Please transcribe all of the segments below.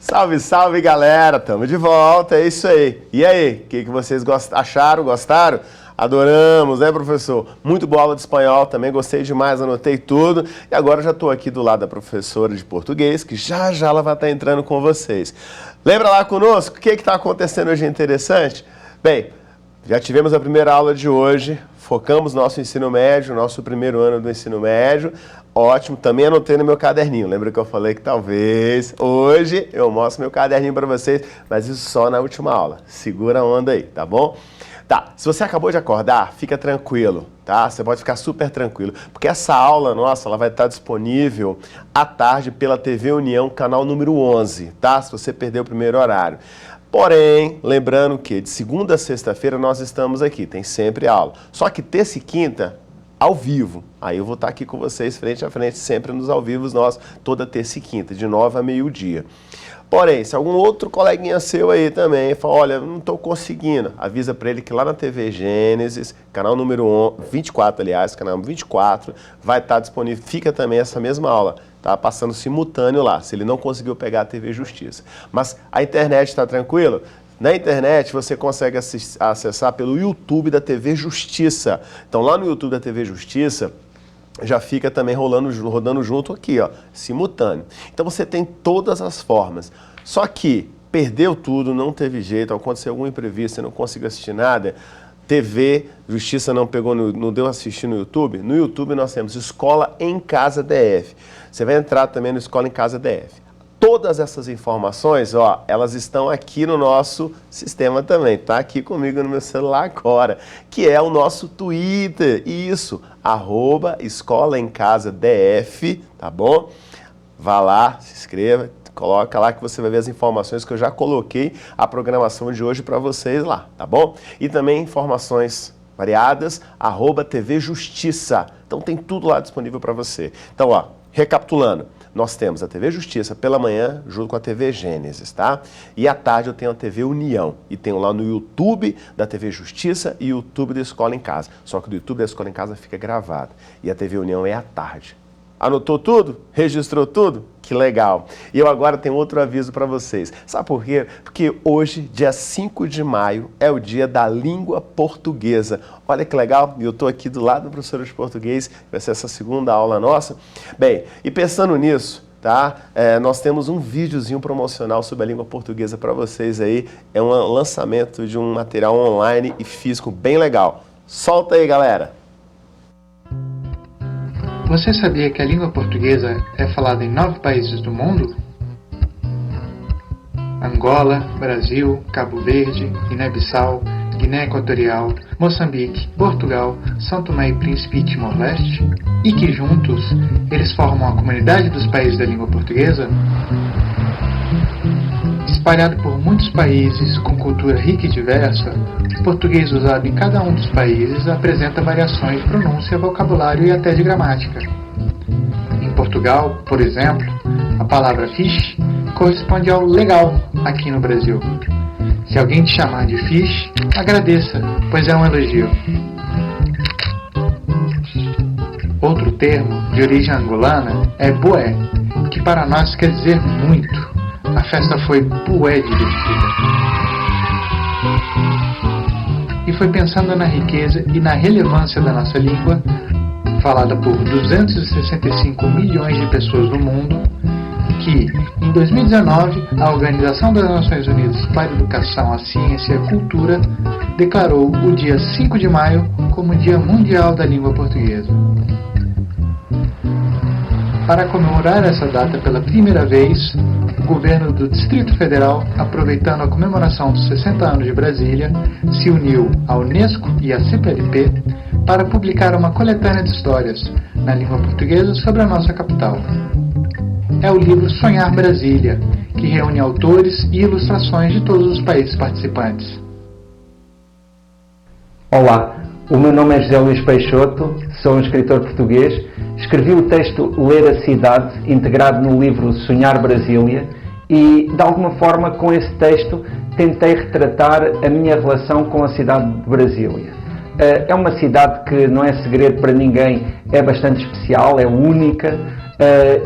Salve, salve, galera! Tamo de volta, é isso aí. E aí, o que vocês acharam? Gostaram? Adoramos, né, professor? Muito boa aula de espanhol, também gostei demais, anotei tudo. E agora já estou aqui do lado da professora de português, que já ela vai estar entrando com vocês. Lembra lá conosco o que está acontecendo hoje interessante? Bem, já tivemos a primeira aula de hoje, focamos nosso ensino médio, nosso primeiro ano do ensino médio. Ótimo, também anotei no meu caderninho. Lembra que eu falei que talvez hoje eu mostro meu caderninho para vocês, mas isso só na última aula. Segura a onda aí, tá bom? Tá, se você acabou de acordar, fica tranquilo, tá? Você pode ficar super tranquilo, porque essa aula nossa, ela vai estar disponível à tarde pela TV União, canal número 11, tá? Se você perdeu o primeiro horário. Porém, lembrando que de segunda a sexta-feira nós estamos aqui, tem sempre aula. Só que terça e quinta, ao vivo. Aí eu vou estar aqui com vocês frente a frente, sempre nos ao vivo nós, toda terça e quinta, de 9 a meio-dia. Porém, se algum outro coleguinha seu aí também fala, olha, não estou conseguindo, avisa para ele que lá na TV Gênesis, canal número 24, aliás, canal 24, vai estar disponível, fica também essa mesma aula, tá passando simultâneo lá, se ele não conseguiu pegar a TV Justiça. Mas a internet está tranquila? Na internet você consegue acessar pelo YouTube da TV Justiça. Então lá no YouTube da TV Justiça, já fica também rodando junto aqui, ó, simultâneo. Então você tem todas as formas. Só que perdeu tudo, não teve jeito, aconteceu algum imprevisto, você não conseguiu assistir nada, TV Justiça não pegou, não deu assistir no YouTube. No YouTube nós temos Escola em Casa DF. Você vai entrar também no Escola em Casa DF. Todas essas informações, ó, elas estão aqui no nosso sistema também, tá aqui comigo no meu celular agora, que é o nosso Twitter, isso, @Escola em Casa DF, tá bom? Vá lá, se inscreva, coloca lá que você vai ver as informações que eu já coloquei a programação de hoje para vocês lá, tá bom? E também informações variadas, @TV Justiça, então tem tudo lá disponível para você. Então, ó, recapitulando. Nós temos a TV Justiça pela manhã, junto com a TV Gênesis, tá? E à tarde eu tenho a TV União. E tenho lá no YouTube da TV Justiça e YouTube da Escola em Casa. Só que do YouTube da Escola em Casa fica gravado. E a TV União é à tarde. Anotou tudo? Registrou tudo? Que legal! E eu agora tenho outro aviso para vocês. Sabe por quê? Porque hoje, dia 5 de maio, é o dia da língua portuguesa. Olha que legal! Eu estou aqui do lado do professor de português, vai ser essa segunda aula nossa. Bem, e pensando nisso, tá? Nós temos um videozinho promocional sobre a língua portuguesa para vocês aí. É um lançamento de um material online e físico bem legal. Solta aí, galera! Você sabia que a língua portuguesa é falada em 9 países do mundo? Angola, Brasil, Cabo Verde, Guiné-Bissau, Guiné Equatorial, Moçambique, Portugal, São Tomé e Príncipe e Timor-Leste? E que juntos eles formam a comunidade dos países da língua portuguesa? Espalhado por muitos países com cultura rica e diversa, o português usado em cada um dos países apresenta variações de pronúncia, vocabulário e até de gramática. Em Portugal, por exemplo, a palavra fixe corresponde ao legal aqui no Brasil. Se alguém te chamar de fixe, agradeça, pois é um elogio. Outro termo, de origem angolana, é boé, que para nós quer dizer muito. A festa foi bué divertida. E foi pensando na riqueza e na relevância da nossa língua, falada por 265 milhões de pessoas no mundo, que, em 2019, a Organização das Nações Unidas para a Educação, a Ciência e a Cultura declarou o dia 5 de maio como Dia Mundial da Língua Portuguesa. Para comemorar essa data pela primeira vez, o governo do Distrito Federal, aproveitando a comemoração dos 60 anos de Brasília, se uniu à Unesco e à CPLP para publicar uma coletânea de histórias na língua portuguesa sobre a nossa capital. É o livro Sonhar Brasília, que reúne autores e ilustrações de todos os países participantes. Olá, o meu nome é José Luís Peixoto, sou um escritor português. Escrevi o texto Ler a Cidade, integrado no livro Sonhar Brasília, e, de alguma forma, com esse texto, tentei retratar a minha relação com a cidade de Brasília. É uma cidade que, não é segredo para ninguém, é bastante especial, é única,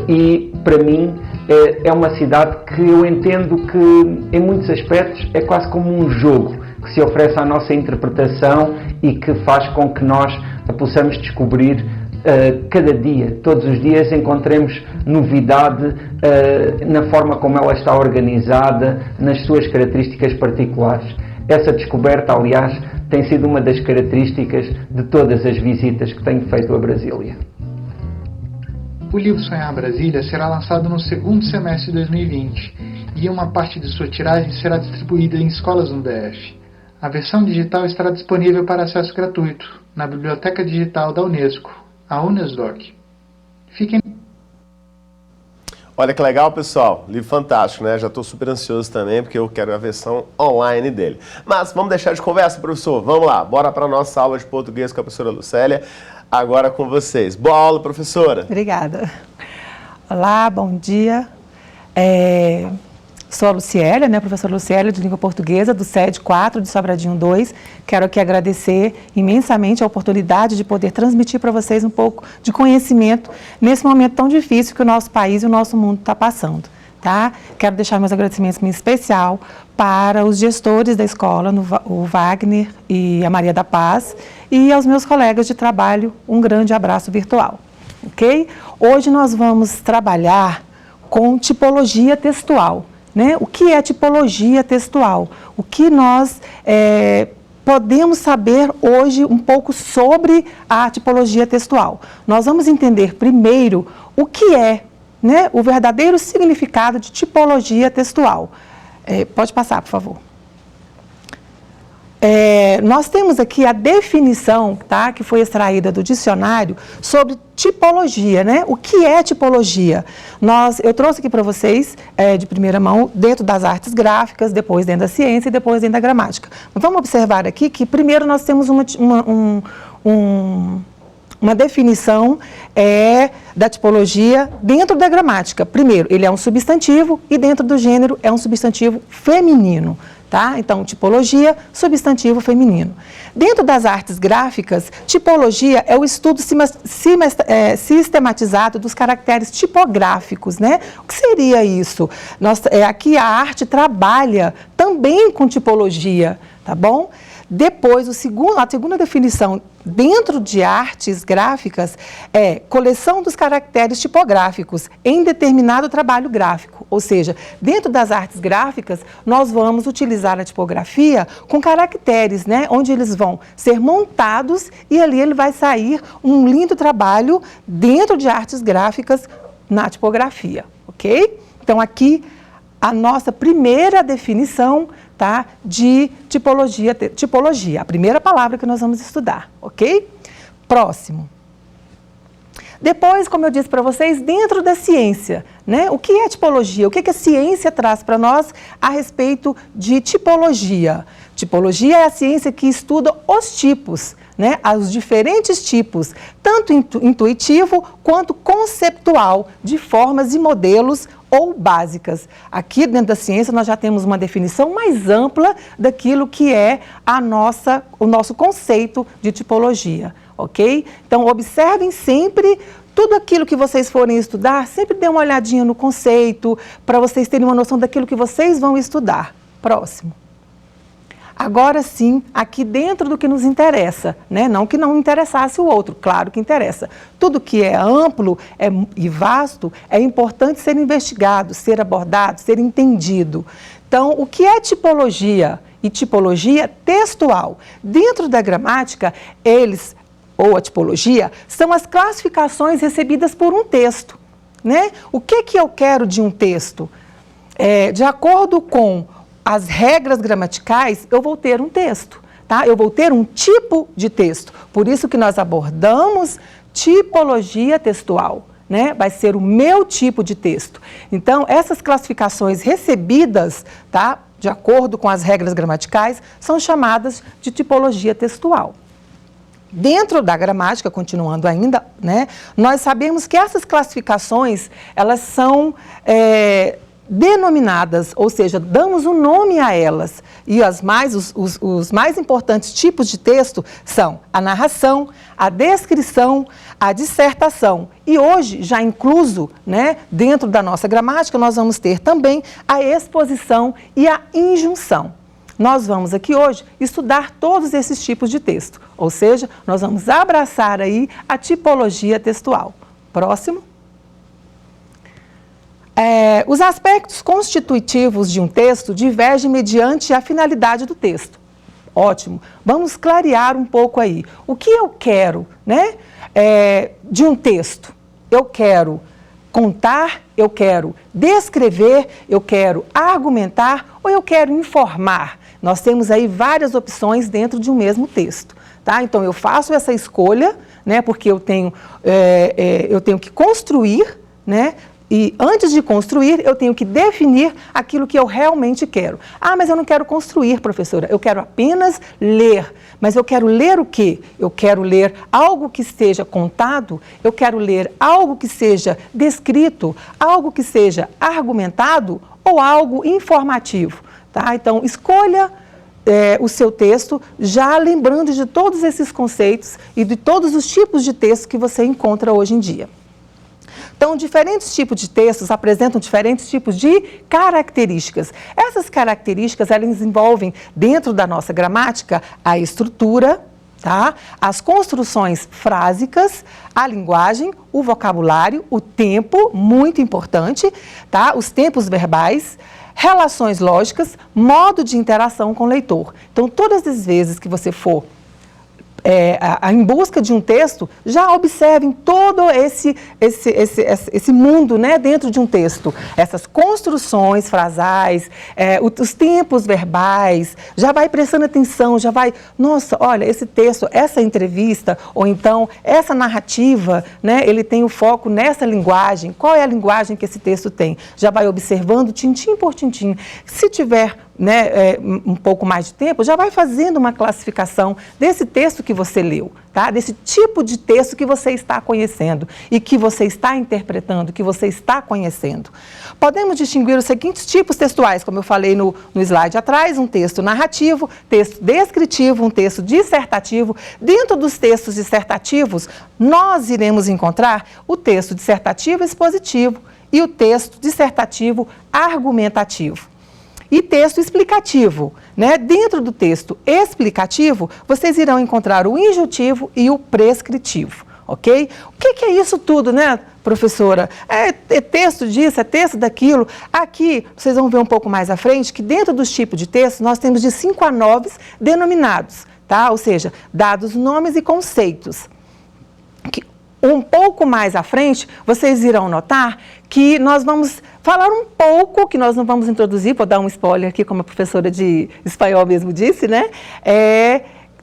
e, para mim, é uma cidade que eu entendo que, em muitos aspectos, é quase como um jogo que se oferece à nossa interpretação e que faz com que nós a possamos descobrir cada dia. Todos os dias encontremos novidade na forma como ela está organizada, nas suas características particulares. Essa descoberta, aliás, tem sido uma das características de todas as visitas que tenho feito a Brasília. O livro Sonhar Brasília será lançado no segundo semestre de 2020 e uma parte de sua tiragem será distribuída em escolas no DF. A versão digital estará disponível para acesso gratuito na Biblioteca Digital da Unesco, a Unesdoc. Fiquem... Olha que legal, pessoal. Livro fantástico, né? Já estou super ansioso também, porque eu quero a versão online dele. Mas vamos deixar de conversa, professor. Vamos lá, bora para a nossa aula de português com a professora Lucélia. Agora com vocês. Boa aula, professora. Obrigada. Olá, bom dia. Sou a Lucélia, né, professora Lucélia, de Língua Portuguesa, do SED 4 de Sobradinho 2. Quero aqui agradecer imensamente a oportunidade de poder transmitir para vocês um pouco de conhecimento nesse momento tão difícil que o nosso país e o nosso mundo está passando. Tá? Quero deixar meus agradecimentos em especial para os gestores da escola, o Wagner e a Maria da Paz, e aos meus colegas de trabalho, um grande abraço virtual. Ok? Hoje nós vamos trabalhar com tipologia textual. Né? O que é tipologia textual? O que nós podemos saber hoje um pouco sobre a tipologia textual? Nós vamos entender primeiro o que é, né, o verdadeiro significado de tipologia textual. Pode passar, por favor. Nós temos aqui a definição, tá, que foi extraída do dicionário sobre tipologia, né? O que é tipologia? Eu trouxe aqui para vocês, de primeira mão, dentro das artes gráficas, depois dentro da ciência e depois dentro da gramática. Mas vamos observar aqui que primeiro nós temos uma definição da tipologia dentro da gramática. Primeiro, ele é um substantivo e dentro do gênero é um substantivo feminino. Tá? Então, tipologia, substantivo feminino. Dentro das artes gráficas, tipologia é o estudo sistematizado dos caracteres tipográficos, né? O que seria isso? Aqui a arte trabalha também com tipologia, tá bom? Depois, a segunda definição dentro de artes gráficas é coleção dos caracteres tipográficos em determinado trabalho gráfico. Ou seja, dentro das artes gráficas, nós vamos utilizar a tipografia com caracteres, né? Onde eles vão ser montados e ali ele vai sair um lindo trabalho dentro de artes gráficas na tipografia, ok? Então, aqui a nossa primeira definição, tá, de tipologia, a primeira palavra que nós vamos estudar, ok? Próximo. Depois, como eu disse para vocês, dentro da ciência, né? O que é tipologia? O que a ciência traz para nós a respeito de tipologia? Tipologia é a ciência que estuda os tipos, né? Os diferentes tipos, tanto intuitivo quanto conceptual, de formas e modelos ou básicas. Aqui dentro da ciência nós já temos uma definição mais ampla daquilo que é o nosso conceito de tipologia, ok? Então observem sempre tudo aquilo que vocês forem estudar, sempre dê uma olhadinha no conceito, para vocês terem uma noção daquilo que vocês vão estudar. Próximo. Agora sim, aqui dentro do que nos interessa, né? Não que não interessasse o outro, claro que interessa. Tudo que é amplo e vasto é importante ser investigado, ser abordado, ser entendido. Então, o que é tipologia e tipologia textual? Dentro da gramática, ou a tipologia, são as classificações recebidas por um texto, né? O que eu quero de um texto? De acordo com as regras gramaticais, eu vou ter um texto, tá? Eu vou ter um tipo de texto. Por isso que nós abordamos tipologia textual, né? Vai ser o meu tipo de texto. Então, essas classificações recebidas, tá, de acordo com as regras gramaticais, são chamadas de tipologia textual. Dentro da gramática, continuando ainda, né, nós sabemos que essas classificações, elas são denominadas, ou seja, damos um nome a elas. E os mais importantes tipos de texto são a narração, a descrição, a dissertação. E hoje, já incluso, né, dentro da nossa gramática, nós vamos ter também a exposição e a injunção. Nós vamos aqui hoje estudar todos esses tipos de texto, ou seja, nós vamos abraçar aí a tipologia textual. Próximo. Os aspectos constitutivos de um texto divergem mediante a finalidade do texto. Ótimo. Vamos clarear um pouco aí. O que eu quero, né, de um texto? Eu quero contar, eu quero descrever, eu quero argumentar ou eu quero informar? Nós temos aí várias opções dentro de um mesmo texto, tá? Então, eu faço essa escolha, né, porque eu tenho que construir, né? E antes de construir, eu tenho que definir aquilo que eu realmente quero. Ah, mas eu não quero construir, professora, eu quero apenas ler. Mas eu quero ler o quê? Eu quero ler algo que seja contado, eu quero ler algo que seja descrito, algo que seja argumentado ou algo informativo, tá? Então, escolha o seu texto, já lembrando de todos esses conceitos e de todos os tipos de texto que você encontra hoje em dia. Então, diferentes tipos de textos apresentam diferentes tipos de características. Essas características, elas envolvem, dentro da nossa gramática, a estrutura, tá? As construções frásicas, a linguagem, o vocabulário, o tempo, muito importante, tá? Os tempos verbais, relações lógicas, modo de interação com o leitor. Então, todas as vezes que você for em busca de um texto, já observem todo esse mundo, né, dentro de um texto. Essas construções frasais, os tempos verbais, já vai prestando atenção, já vai, nossa, olha, esse texto, essa entrevista, ou então essa narrativa, né, ele tem o foco nessa linguagem. Qual é a linguagem que esse texto tem? Já vai observando tintim por tintim. Se tiver, né, um pouco mais de tempo, já vai fazendo uma classificação desse texto que você leu, tá? Desse tipo de texto que você está conhecendo e que você está interpretando, que você está conhecendo. Podemos distinguir os seguintes tipos textuais, como eu falei no slide atrás: um texto narrativo, texto descritivo, um texto dissertativo. Dentro dos textos dissertativos, nós iremos encontrar o texto dissertativo expositivo e o texto dissertativo argumentativo. E texto explicativo, né? Dentro do texto explicativo, vocês irão encontrar o injuntivo e o prescritivo, ok? O que é isso tudo, né, professora? É texto disso, é texto daquilo. Aqui, vocês vão ver um pouco mais à frente que dentro dos tipos de texto, nós temos de 5 a 9 denominados, tá? Ou seja, dados nomes e conceitos. Um pouco mais à frente, vocês irão notar que nós vamos falar um pouco, que nós não vamos introduzir, vou dar um spoiler aqui, como a professora de espanhol mesmo disse, né?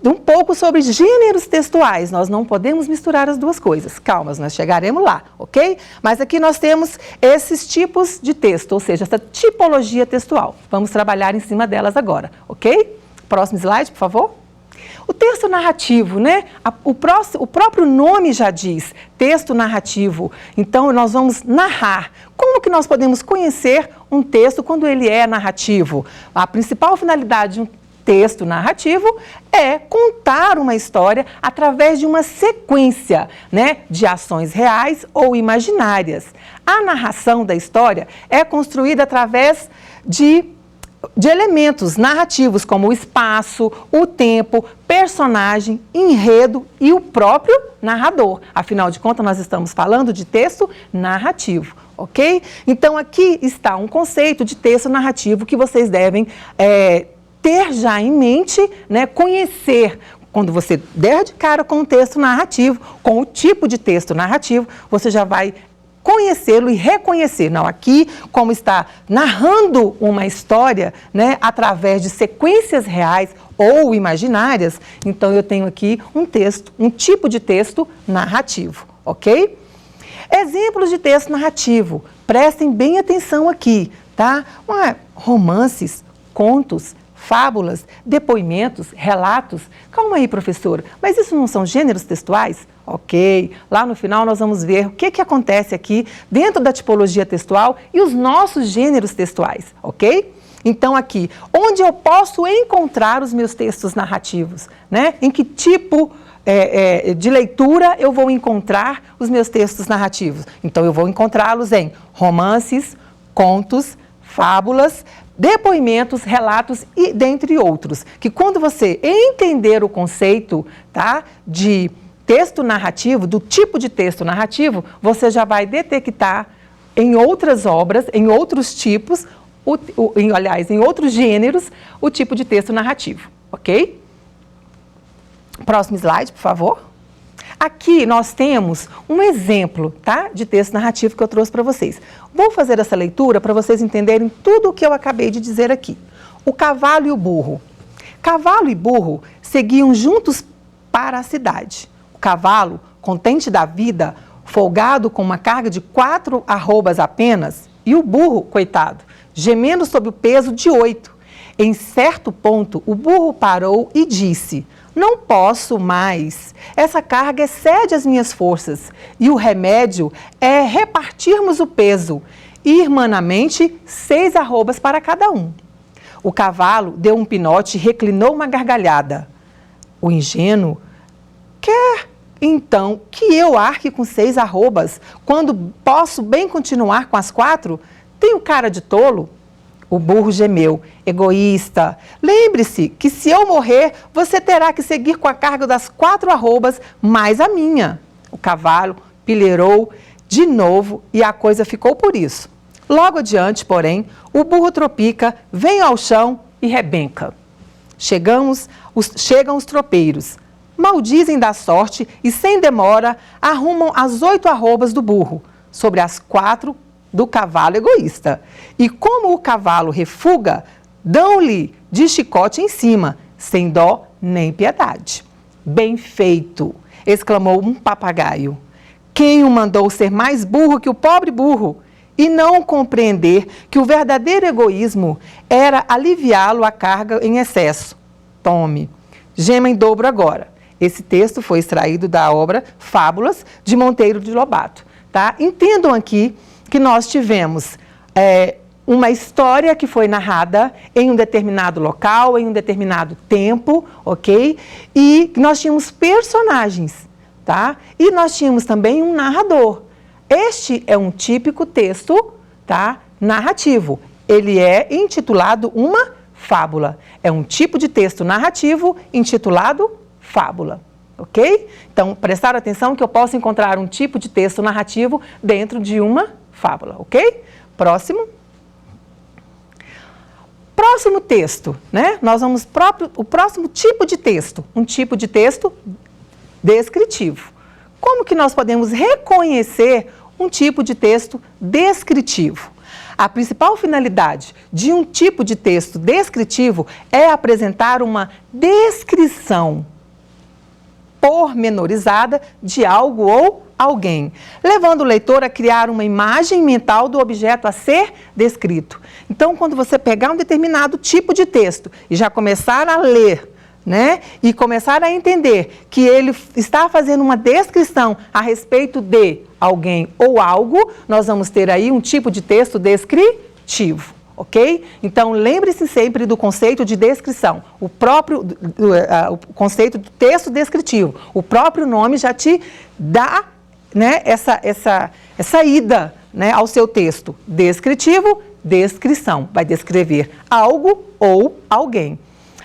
Um pouco sobre gêneros textuais. Nós não podemos misturar as duas coisas. Calma, nós chegaremos lá, ok? Mas aqui nós temos esses tipos de texto, ou seja, essa tipologia textual. Vamos trabalhar em cima delas agora, ok? Próximo slide, por favor. O texto narrativo, né? O próprio nome já diz, texto narrativo. Então, nós vamos narrar. Como que nós podemos conhecer um texto quando ele é narrativo? A principal finalidade de um texto narrativo é contar uma história através de uma sequência, né, de ações reais ou imaginárias. A narração da história é construída através de elementos narrativos como o espaço, o tempo, personagem, enredo e o próprio narrador. Afinal de contas, nós estamos falando de texto narrativo, ok? Então, aqui está um conceito de texto narrativo que vocês devem ter já em mente, né, conhecer. Quando você der de cara com um texto narrativo, com o tipo de texto narrativo, você já vai conhecê-lo e reconhecer. Não, aqui, como está narrando uma história, né, através de sequências reais ou imaginárias, então eu tenho aqui um texto, um tipo de texto narrativo, ok? Exemplos de texto narrativo. Prestem bem atenção aqui, tá? Romances, contos, fábulas, depoimentos, relatos. Calma aí, professora, mas isso não são gêneros textuais? Ok, lá no final nós vamos ver o que acontece aqui dentro da tipologia textual e os nossos gêneros textuais, ok? Então aqui, onde eu posso encontrar os meus textos narrativos, né? Em que tipo de leitura eu vou encontrar os meus textos narrativos? Então, eu vou encontrá-los em romances, contos, fábulas, depoimentos, relatos e dentre outros. Que quando você entender o conceito, tá, de texto narrativo, do tipo de texto narrativo, você já vai detectar em outras obras, em outros tipos, aliás, em outros gêneros, o tipo de texto narrativo, ok? Próximo slide, por favor. Aqui nós temos um exemplo, tá, de texto narrativo que eu trouxe para vocês. Vou fazer essa leitura para vocês entenderem tudo o que eu acabei de dizer aqui. O cavalo e o burro. Cavalo e burro seguiam juntos para a cidade. O cavalo, contente da vida, folgado com uma carga de 4 arrobas apenas, e o burro, coitado, gemendo sob o peso de 8. Em certo ponto, o burro parou e disse: não posso mais, essa carga excede as minhas forças, e o remédio é repartirmos o peso, irmanamente 6 arrobas para cada um. O cavalo deu um pinote e reclinou uma gargalhada. O ingênuo: quer então que eu arque com 6 arrobas, quando posso bem continuar com as 4? Tenho cara de tolo? O burro gemeu: egoísta, lembre-se que se eu morrer, você terá que seguir com a carga das 4 arrobas mais a minha. O cavalo pilheirou de novo e a coisa ficou por isso. Logo adiante, porém, o burro tropica, vem ao chão e rebenca. Chegam os tropeiros, maldizem da sorte e, sem demora, arrumam as 8 arrobas do burro sobre as 4 do cavalo egoísta. E como o cavalo refuga, dão-lhe de chicote em cima, sem dó nem piedade. Bem feito, exclamou um papagaio. Quem o mandou ser mais burro que o pobre burro? E não compreender que o verdadeiro egoísmo era aliviá-lo a carga em excesso. Tome, gema em dobro agora. Esse texto foi extraído da obra Fábulas, de Monteiro de Lobato. Tá? Entendam aqui que nós tivemos uma história que foi narrada em um determinado local, em um determinado tempo, ok? E nós tínhamos personagens, tá? E nós tínhamos também um narrador. Este é um típico texto, tá, narrativo. Ele é intitulado uma fábula. É um tipo de texto narrativo intitulado fábula. Ok? Então, prestar atenção que eu posso encontrar um tipo de texto narrativo dentro de uma fábula, ok? Próximo. Próximo texto, né? Nós vamos o próximo tipo de texto, um tipo de texto descritivo. Como que nós podemos reconhecer um tipo de texto descritivo? A principal finalidade de um tipo de texto descritivo é apresentar uma descrição pormenorizada de algo ou alguém, levando o leitor a criar uma imagem mental do objeto a ser descrito. Então, quando você pegar um determinado tipo de texto e já começar a ler, né, e começar a entender que ele está fazendo uma descrição a respeito de alguém ou algo, nós vamos ter aí um tipo de texto descritivo. Ok? Então, lembre-se sempre do conceito de descrição. O conceito do texto descritivo. O próprio nome já te dá, né, essa ida, né, ao seu texto. Descritivo, descrição. Vai descrever algo ou alguém.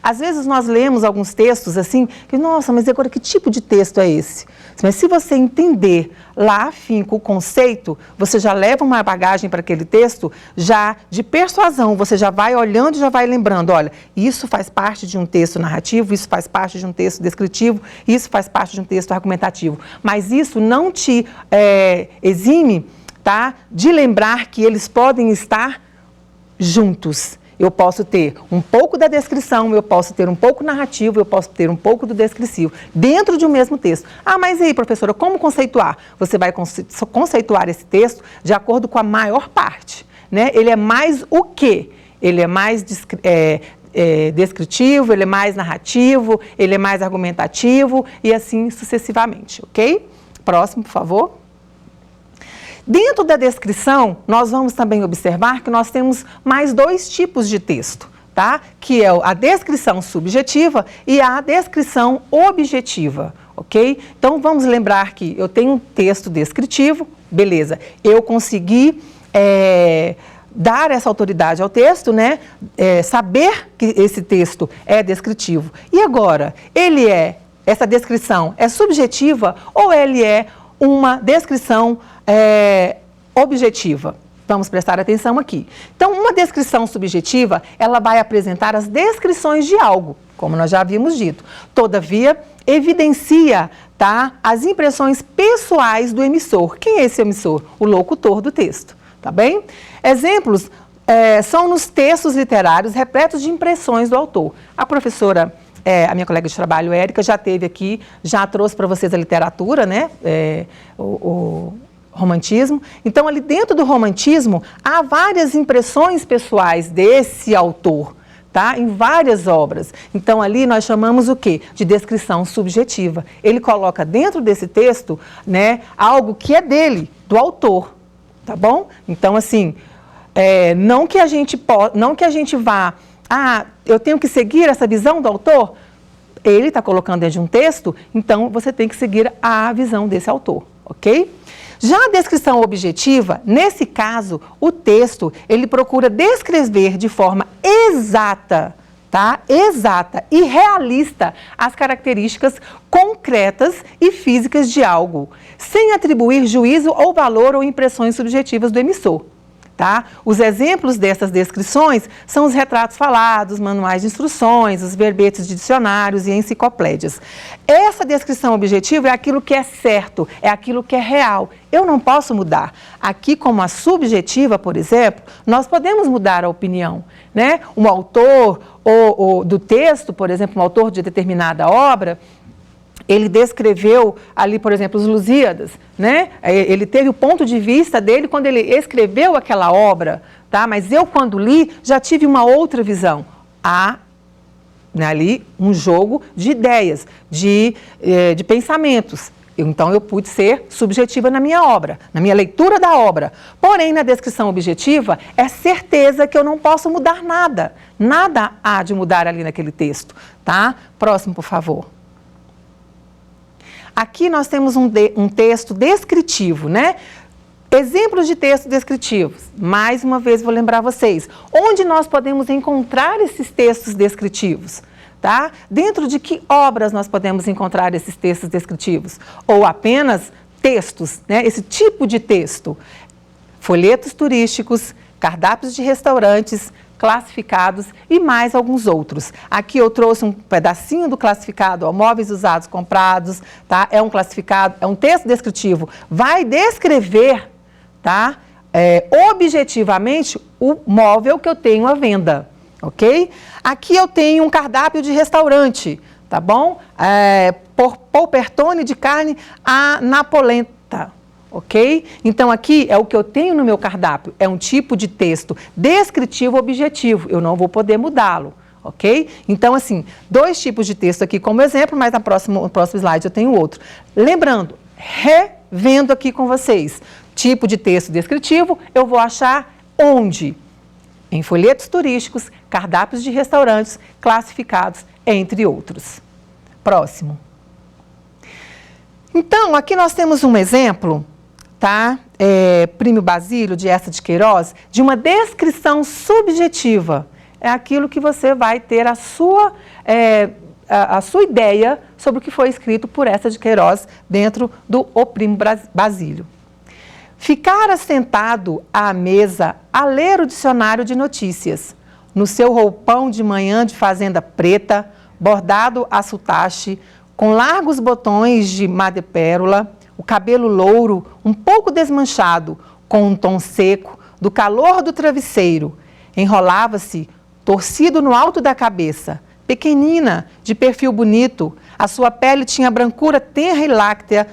Às vezes nós lemos alguns textos assim, que, nossa, mas agora que tipo de texto é esse? Mas se você entender lá afinco o conceito, você já leva uma bagagem para aquele texto já de persuasão, você já vai olhando e já vai lembrando, olha, isso faz parte de um texto narrativo, isso faz parte de um texto descritivo, isso faz parte de um texto argumentativo. Mas isso não te exime, tá, de lembrar que eles podem estar juntos. Eu posso ter um pouco da descrição, eu posso ter um pouco narrativo, eu posso ter um pouco do descritivo, dentro de um mesmo texto. Ah, mas aí, professora, como conceituar? Você vai conceituar esse texto de acordo com a maior parte, né? Ele é mais o quê? Ele é mais descritivo, ele é mais narrativo, ele é mais argumentativo e assim sucessivamente, ok? Próximo, por favor. Dentro da descrição, nós vamos também observar que nós temos mais 2 tipos de texto, tá? Que é a descrição subjetiva e a descrição objetiva, ok? Então, vamos lembrar que eu tenho um texto descritivo, beleza, eu consegui dar essa autoridade ao texto, né? Saber que esse texto é descritivo. E agora, essa descrição é subjetiva ou ele é uma descrição objetiva? Vamos prestar atenção aqui. Então, uma descrição subjetiva, ela vai apresentar as descrições de algo, como nós já havíamos dito. Todavia, evidencia, tá, as impressões pessoais do emissor. Quem é esse emissor? O locutor do texto, tá bem? Exemplos são nos textos literários repletos de impressões do autor. A professora, a minha colega de trabalho, Érica, já teve aqui, já trouxe para vocês a literatura, né? O romantismo. Então, ali dentro do romantismo, há várias impressões pessoais desse autor, tá? Em várias obras. Então, ali nós chamamos o quê? De descrição subjetiva. Ele coloca dentro desse texto, né, algo que é dele, do autor, tá bom? Então, assim, não que a gente vá, eu tenho que seguir essa visão do autor. Ele está colocando dentro de um texto, então você tem que seguir a visão desse autor, ok? Já a descrição objetiva, nesse caso, o texto, ele procura descrever de forma exata, tá? Exata e realista as características concretas e físicas de algo, sem atribuir juízo ou valor ou impressões subjetivas do emissor. Tá? Os exemplos dessas descrições são os retratos falados, manuais de instruções, os verbetes de dicionários e enciclopédias. Essa descrição objetiva é aquilo que é certo, é aquilo que é real. Eu não posso mudar. Aqui, como a subjetiva, por exemplo, nós podemos mudar a opinião, né? Um autor do texto, por exemplo, um autor de determinada obra, ele descreveu ali, por exemplo, os Lusíadas, né? Ele teve o ponto de vista dele quando ele escreveu aquela obra, tá? Mas eu, quando li, já tive uma outra visão. Há ali um jogo de ideias, de pensamentos. Então, eu pude ser subjetiva na minha obra, na minha leitura da obra. Porém, na descrição objetiva, é certeza que eu não posso mudar nada. Nada há de mudar ali naquele texto, tá? Próximo, por favor. Aqui nós temos um texto descritivo, né? Exemplos de textos descritivos. Mais uma vez vou lembrar vocês. Onde nós podemos encontrar esses textos descritivos? Tá? Dentro de que obras nós podemos encontrar esses textos descritivos? Ou apenas textos, né? Esse tipo de texto. Folhetos turísticos, cardápios de restaurantes, classificados e mais alguns outros. Aqui eu trouxe um pedacinho do classificado, móveis usados comprados, tá? É um classificado, é um texto descritivo. Vai descrever, tá? Objetivamente o móvel que eu tenho à venda, ok? Aqui eu tenho um cardápio de restaurante, tá bom? Polpertone de carne à napolenta. Ok? Então, aqui é o que eu tenho no meu cardápio, é um tipo de texto descritivo objetivo, eu não vou poder mudá-lo, ok? Então, assim, 2 tipos de texto aqui como exemplo, mas no próximo slide eu tenho outro. Lembrando, revendo aqui com vocês, tipo de texto descritivo, eu vou achar onde? Em folhetos turísticos, cardápios de restaurantes, classificados, entre outros. Próximo. Então, aqui nós temos um exemplo, tá? Plínio Basílio, de Eça de Queiroz, de uma descrição subjetiva. É aquilo que você vai ter a sua ideia sobre o que foi escrito por Eça de Queiroz dentro do O Plínio Basílio. Ficara sentado à mesa a ler o dicionário de notícias, no seu roupão de manhã de fazenda preta, bordado a soutache, com largos botões de madrepérola, o cabelo louro, um pouco desmanchado, com um tom seco, do calor do travesseiro. Enrolava-se, torcido no alto da cabeça, pequenina, de perfil bonito, a sua pele tinha a brancura tenra e láctea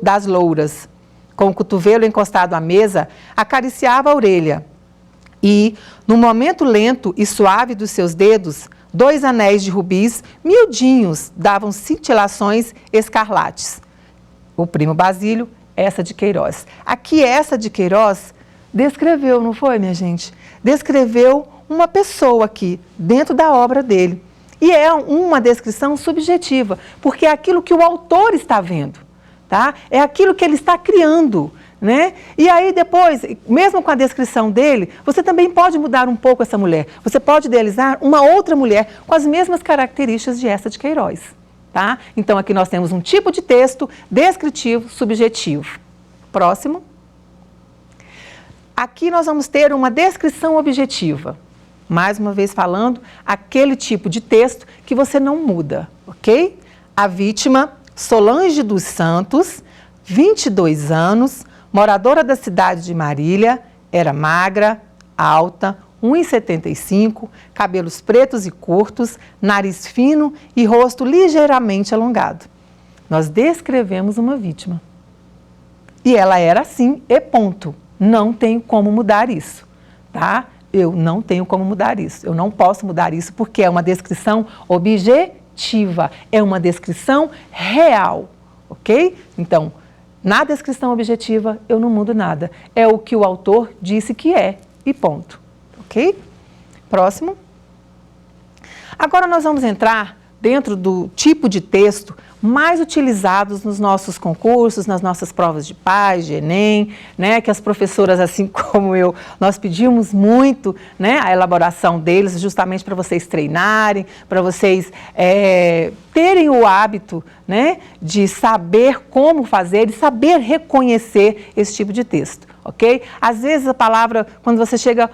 das louras. Com o cotovelo encostado à mesa, acariciava a orelha. E, no momento lento e suave dos seus dedos, 2 anéis de rubis, miudinhos, davam cintilações escarlates. O Plínio Basílio, Eça de Queiroz. Aqui, Eça de Queiroz descreveu, não foi, minha gente? Descreveu uma pessoa aqui, dentro da obra dele. E é uma descrição subjetiva, porque é aquilo que o autor está vendo, tá? É aquilo que ele está criando, né? E aí depois, mesmo com a descrição dele, você também pode mudar um pouco essa mulher. Você pode idealizar uma outra mulher com as mesmas características de essa de Queiroz, tá? Então aqui nós temos um tipo de texto descritivo, subjetivo. Próximo. Aqui nós vamos ter uma descrição objetiva. Mais uma vez falando, aquele tipo de texto que você não muda, ok? A vítima, Solange dos Santos, 22 anos, moradora da cidade de Marília, era magra, alta, 1,75, cabelos pretos e curtos, nariz fino e rosto ligeiramente alongado. Nós descrevemos uma vítima. E ela era assim, e ponto. Não tenho como mudar isso, tá? Eu não tenho como mudar isso. Eu não posso mudar isso porque é uma descrição objetiva, é uma descrição real, ok? Então, na descrição objetiva, eu não mudo nada. É o que o autor disse que é e ponto, ok? Próximo. Agora nós vamos entrar dentro do tipo de texto mais utilizados nos nossos concursos, nas nossas provas de PAS, de Enem, né, que as professoras, assim como eu, nós pedimos muito, né, a elaboração deles, justamente para vocês treinarem, para vocês terem o hábito, né, de saber como fazer e saber reconhecer esse tipo de texto, ok? Às vezes a palavra, quando você chega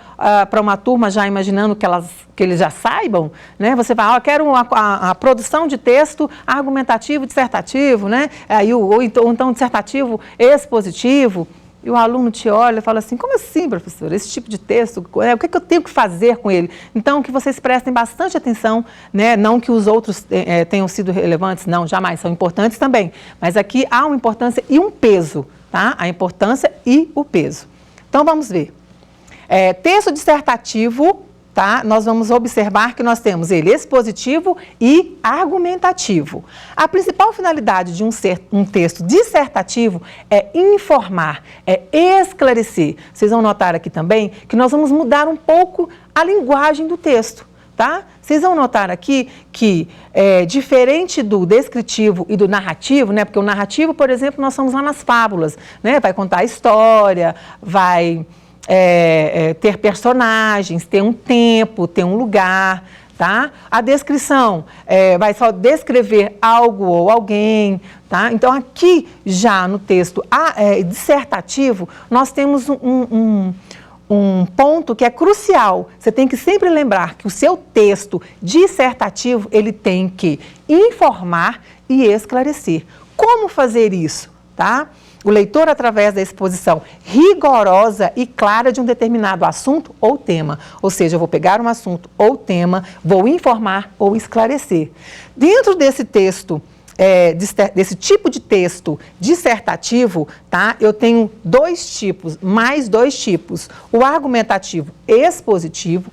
para uma turma já imaginando que eles já saibam, né, você fala, quero a produção de texto argumentativo, dissertativo, né, ou então dissertativo expositivo, e o aluno te olha e fala assim, como assim, professor, esse tipo de texto, o que eu tenho que fazer com ele? Então, que vocês prestem bastante atenção, né? Não que os outros tenham sido relevantes, não, jamais, são importantes também, mas aqui há uma importância e um peso, tá? A importância e o peso. Então, vamos ver. Texto dissertativo, tá? Nós vamos observar que nós temos ele expositivo e argumentativo. A principal finalidade de um texto dissertativo é informar, é esclarecer. Vocês vão notar aqui também que nós vamos mudar um pouco a linguagem do texto, tá? Vocês vão notar aqui que, diferente do descritivo e do narrativo, né? Porque o narrativo, por exemplo, nós somos lá nas fábulas, né? Vai contar a história, vai ter personagens, ter um tempo, ter um lugar, tá? A descrição vai só descrever algo ou alguém, tá? Então, aqui já no texto dissertativo, nós temos um ponto que é crucial. Você tem que sempre lembrar que o seu texto dissertativo, ele tem que informar e esclarecer. Como fazer isso, tá? O leitor, através da exposição rigorosa e clara de um determinado assunto ou tema. Ou seja, eu vou pegar um assunto ou tema, vou informar ou esclarecer. Dentro desse texto, desse tipo de texto dissertativo, tá? Eu tenho mais dois tipos. O argumentativo expositivo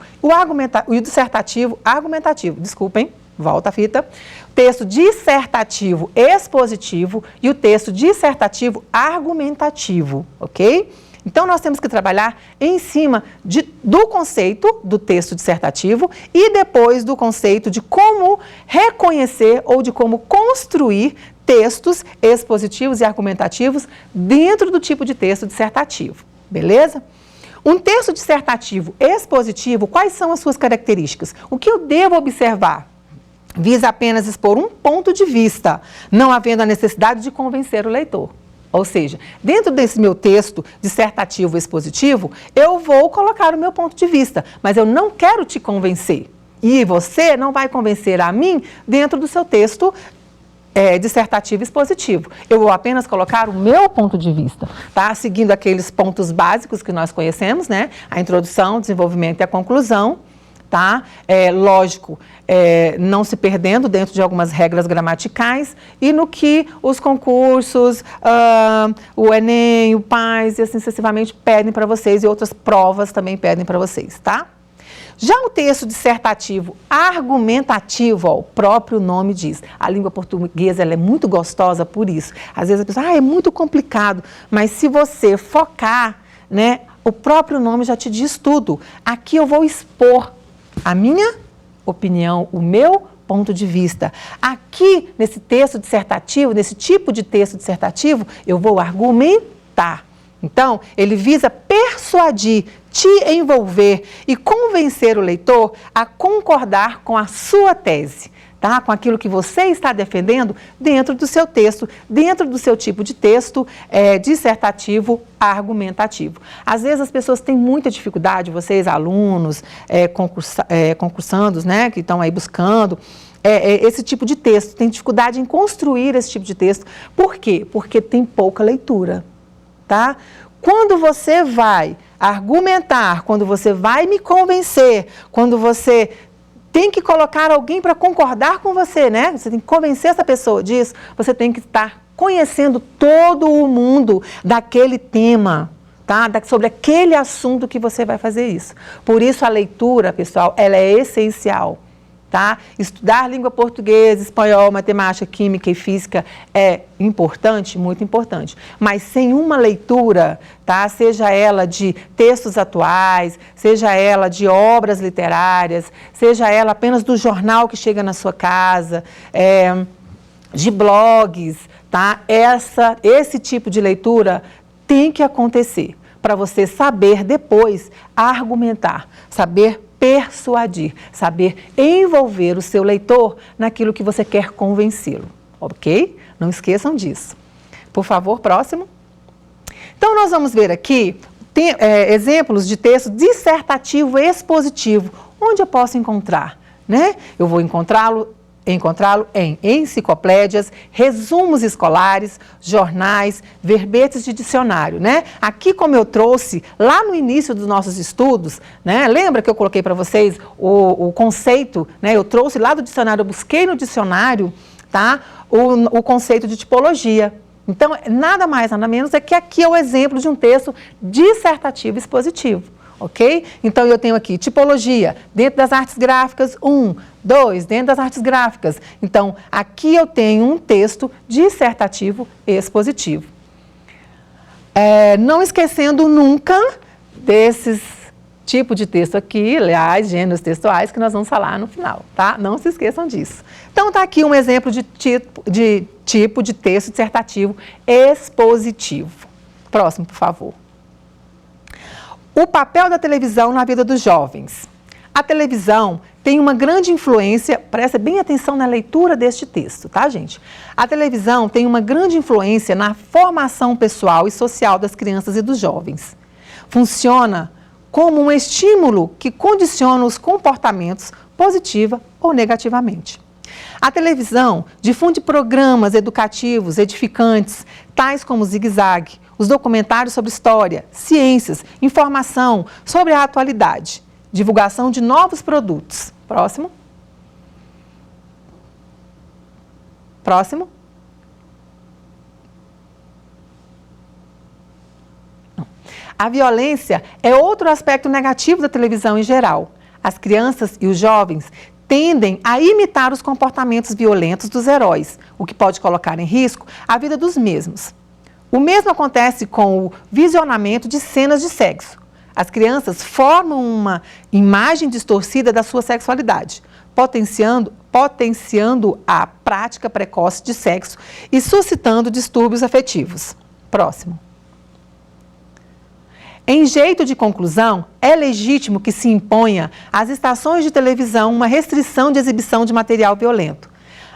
e o dissertativo argumentativo. Desculpem, volta a fita. Texto dissertativo expositivo e o texto dissertativo argumentativo, ok? Então, nós temos que trabalhar em cima do conceito do texto dissertativo e depois do conceito de como reconhecer ou de como construir textos expositivos e argumentativos dentro do tipo de texto dissertativo, beleza? Um texto dissertativo expositivo, quais são as suas características? O que eu devo observar? Visa apenas expor um ponto de vista, não havendo a necessidade de convencer o leitor. Ou seja, dentro desse meu texto dissertativo expositivo, eu vou colocar o meu ponto de vista, mas eu não quero te convencer. E você não vai convencer a mim dentro do seu texto dissertativo expositivo. Eu vou apenas colocar o meu ponto de vista, tá? Seguindo aqueles pontos básicos que nós conhecemos, né? A introdução, o desenvolvimento e a conclusão. Tá? Lógico, não se perdendo dentro de algumas regras gramaticais e no que os concursos, o Enem, o PAS e assim sucessivamente pedem para vocês e outras provas também pedem para vocês, tá? Já o texto dissertativo argumentativo, o próprio nome diz, a língua portuguesa ela é muito gostosa por isso. Às vezes a pessoa, é muito complicado, mas se você focar, né, o próprio nome já te diz tudo. Aqui eu vou expor a minha opinião, o meu ponto de vista. Aqui, nesse texto dissertativo, nesse tipo de texto dissertativo, eu vou argumentar. Então, ele visa persuadir, te envolver e convencer o leitor a concordar com a sua tese, tá? Com aquilo que você está defendendo dentro do seu texto, dentro do seu tipo de texto dissertativo, argumentativo. Às vezes as pessoas têm muita dificuldade, vocês alunos, concursandos, né, que estão aí buscando esse tipo de texto, tem dificuldade em construir esse tipo de texto. Por quê? Porque tem pouca leitura. Tá? Quando você vai argumentar, quando você vai me convencer, quando você tem que colocar alguém para concordar com você, né? Você tem que convencer essa pessoa disso, você tem que estar conhecendo todo o mundo daquele tema, tá? Sobre aquele assunto que você vai fazer isso. Por isso a leitura, pessoal, ela é essencial. Tá? Estudar língua portuguesa, espanhol, matemática, química e física é importante, muito importante. Mas sem uma leitura, tá? Seja ela de textos atuais, seja ela de obras literárias, seja ela apenas do jornal que chega na sua casa, de blogs, tá? Esse tipo de leitura tem que acontecer para você saber depois argumentar, saber persuadir, saber envolver o seu leitor naquilo que você quer convencê-lo, ok? Não esqueçam disso. Por favor, próximo. Então, nós vamos ver aqui exemplos de texto dissertativo expositivo. Onde eu posso encontrar? Né? Eu vou encontrá-lo em enciclopédias, resumos escolares, jornais, verbetes de dicionário, né? Aqui, como eu trouxe lá no início dos nossos estudos, né? Lembra que eu coloquei para vocês o conceito, né? Eu trouxe lá do dicionário, eu busquei no dicionário, tá? O conceito de tipologia. Então, nada mais, nada menos é que aqui é o exemplo de um texto dissertativo expositivo. Ok? Então, eu tenho aqui tipologia, dentro das artes gráficas, 1, 2, dentro das artes gráficas. Então, aqui eu tenho um texto dissertativo expositivo. Não esquecendo nunca desses tipos de texto aqui, aliás, gêneros textuais, que nós vamos falar no final, tá? Não se esqueçam disso. Então, tá aqui um exemplo de tipo de texto dissertativo expositivo. Próximo, por favor. O papel da televisão na vida dos jovens. A televisão tem uma grande influência, presta bem atenção na leitura deste texto, tá, gente? A televisão tem uma grande influência na formação pessoal e social das crianças e dos jovens. Funciona como um estímulo que condiciona os comportamentos positiva ou negativamente. A televisão difunde programas educativos edificantes, tais como o Zigue Zague, os documentários sobre história, ciências, informação sobre a atualidade, divulgação de novos produtos. Próximo. Próximo. A violência é outro aspecto negativo da televisão em geral. As crianças e os jovens tendem a imitar os comportamentos violentos dos heróis, o que pode colocar em risco a vida dos mesmos. O mesmo acontece com o visionamento de cenas de sexo. As crianças formam uma imagem distorcida da sua sexualidade, potenciando a prática precoce de sexo e suscitando distúrbios afetivos. Próximo. Em jeito de conclusão, é legítimo que se imponha às estações de televisão uma restrição de exibição de material violento,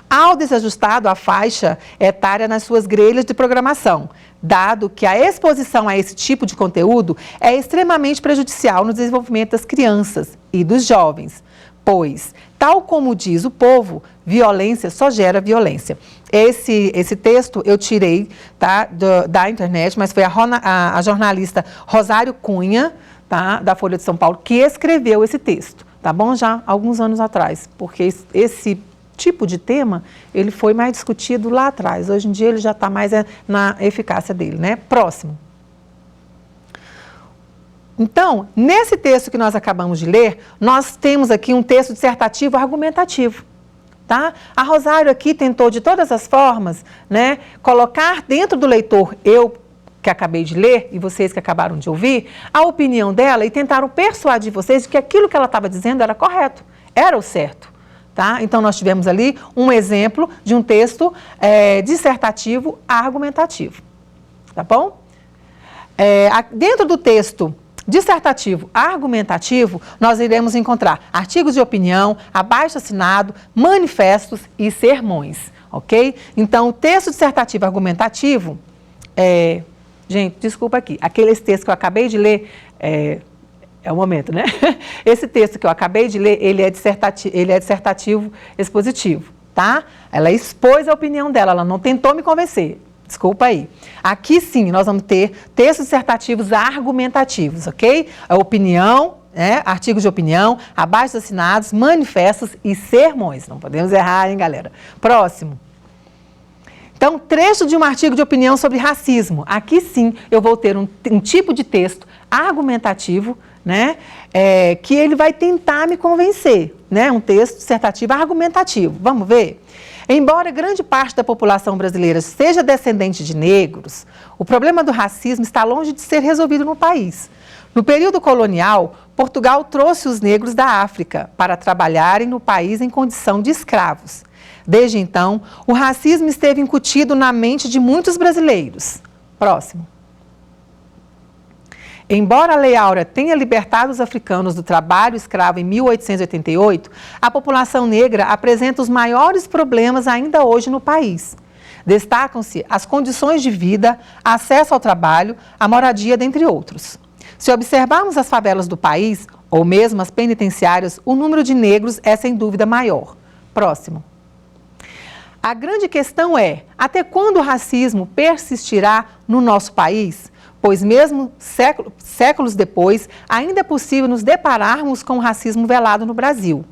ao desajustado a faixa etária nas suas grelhas de programação, dado que a exposição a esse tipo de conteúdo é extremamente prejudicial no desenvolvimento das crianças e dos jovens, pois, tal como diz o povo, violência só gera violência. Esse texto eu tirei, tá, da internet, mas foi a jornalista Rosário Cunha, tá, da Folha de São Paulo, que escreveu esse texto, tá bom? Já há alguns anos atrás, porque esse tipo de tema, ele foi mais discutido lá atrás. Hoje em dia ele já está mais na eficácia dele, né? Próximo. Então, nesse texto que nós acabamos de ler, nós temos aqui um texto dissertativo argumentativo, tá? A Rosário aqui tentou de todas as formas, né, colocar dentro do leitor, eu que acabei de ler, e vocês que acabaram de ouvir, a opinião dela e tentaram persuadir vocês de que aquilo que ela estava dizendo era correto, era o certo. Tá? Então, nós tivemos ali um exemplo de um texto dissertativo argumentativo. Tá bom? Dentro do texto dissertativo argumentativo, nós iremos encontrar artigos de opinião, abaixo-assinado, manifestos e sermões. Ok? Então, o texto dissertativo argumentativo, gente, desculpa aqui, aqueles textos que eu acabei de ler, é o momento, né? Esse texto que eu acabei de ler, ele é dissertativo expositivo, tá? Ela expôs a opinião dela, ela não tentou me convencer. Desculpa aí. Aqui sim, nós vamos ter textos dissertativos argumentativos, ok? A opinião, artigos de opinião, abaixo-assinados, manifestos e sermões. Não podemos errar, hein, galera? Próximo. Então, trecho de um artigo de opinião sobre racismo. Aqui sim, eu vou ter um tipo de texto argumentativo, né, que ele vai tentar me convencer, né, um texto dissertativo argumentativo. Vamos ver? Embora grande parte da população brasileira seja descendente de negros, o problema do racismo está longe de ser resolvido no país. No período colonial, Portugal trouxe os negros da África para trabalharem no país em condição de escravos. Desde então, o racismo esteve incutido na mente de muitos brasileiros. Próximo. Embora a Lei Áurea tenha libertado os africanos do trabalho escravo em 1888, a população negra apresenta os maiores problemas ainda hoje no país. Destacam-se as condições de vida, acesso ao trabalho, a moradia, dentre outros. Se observarmos as favelas do país, ou mesmo as penitenciárias, o número de negros é sem dúvida maior. Próximo. A grande questão é, até quando o racismo persistirá no nosso país? Pois mesmo séculos depois, ainda é possível nos depararmos com o racismo velado no Brasil.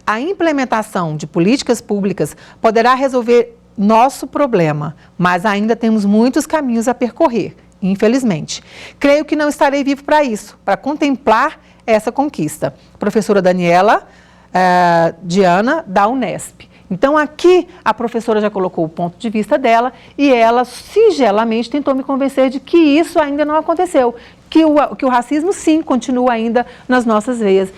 A implementação de políticas públicas poderá resolver nosso problema, mas ainda temos muitos caminhos a percorrer, infelizmente. Creio que não estarei vivo para isso, para contemplar essa conquista. Professora Daniela Diana, da Unesp. Então, aqui a professora já colocou o ponto de vista dela e ela singelamente tentou me convencer de que isso ainda não aconteceu, que o racismo, sim, continua ainda nas nossas veias,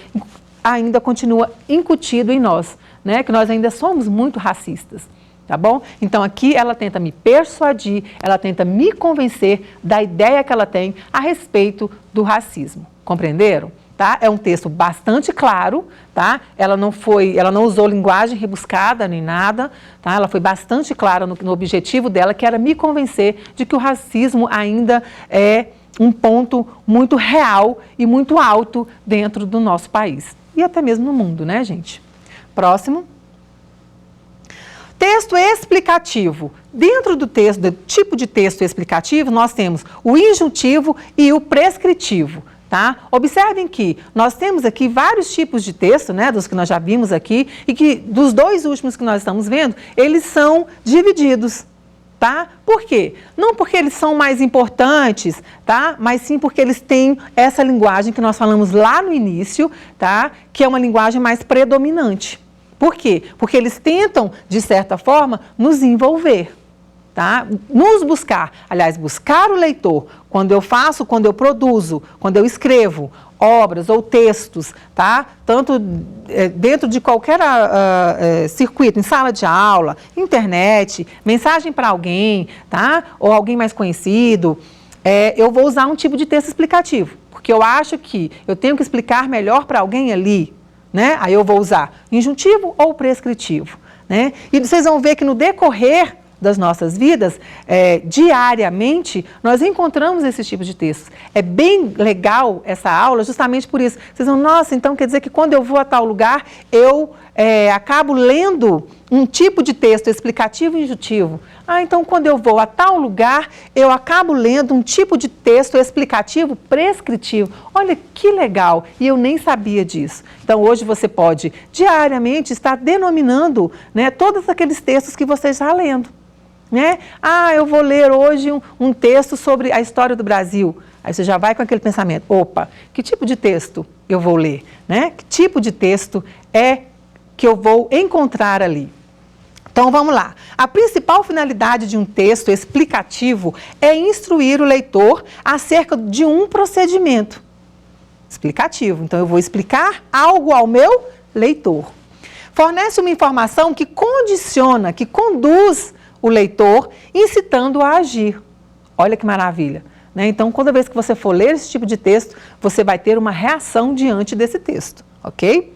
ainda continua incutido em nós, né? Que nós ainda somos muito racistas, tá bom? Então, aqui ela tenta me persuadir, ela tenta me convencer da ideia que ela tem a respeito do racismo. Compreenderam? Tá? É um texto bastante claro, tá? Ela não usou linguagem rebuscada nem nada, tá? Ela foi bastante clara no objetivo dela, que era me convencer de que o racismo ainda é um ponto muito real e muito alto dentro do nosso país. E até mesmo no mundo, né, gente? Próximo. Texto explicativo. Dentro do texto, do tipo de texto explicativo, nós temos o injuntivo e o prescritivo. Tá? Observem que nós temos aqui vários tipos de texto, né, dos que nós já vimos aqui, e que dos dois últimos que nós estamos vendo, eles são divididos. Tá? Por quê? Não porque eles são mais importantes, tá? Mas sim porque eles têm essa linguagem que nós falamos lá no início, tá? Que é uma linguagem mais predominante. Por quê? Porque eles tentam, de certa forma, nos envolver. Tá? Nos buscar, aliás, buscar o leitor, quando eu produzo, quando eu escrevo obras ou textos, tá? Tanto dentro de qualquer circuito, em sala de aula, internet, mensagem para alguém, tá? Ou alguém mais conhecido, eu vou usar um tipo de texto explicativo, porque eu acho que eu tenho que explicar melhor para alguém ali, né? Aí eu vou usar injuntivo ou prescritivo, né? E vocês vão ver que no decorrer das nossas vidas, diariamente, nós encontramos esses tipos de textos. É bem legal essa aula, justamente por isso. Vocês vão, nossa, então quer dizer que quando eu vou a tal lugar, eu acabo lendo um tipo de texto explicativo e injuntivo. Ah, então quando eu vou a tal lugar, eu acabo lendo um tipo de texto explicativo prescritivo. Olha que legal, e eu nem sabia disso. Então hoje você pode, diariamente, estar denominando, né, todos aqueles textos que você está lendo. Né? Ah, eu vou ler hoje um texto sobre a história do Brasil. Aí você já vai com aquele pensamento, opa, que tipo de texto eu vou ler? Né? Que tipo de texto é que eu vou encontrar ali? Então, vamos lá. A principal finalidade de um texto explicativo é instruir o leitor acerca de um procedimento explicativo. Então, eu vou explicar algo ao meu leitor. Fornece uma informação que condiciona, que conduz o leitor, incitando-o a agir. Olha que maravilha, né? Então, toda vez que você for ler esse tipo de texto, você vai ter uma reação diante desse texto, ok?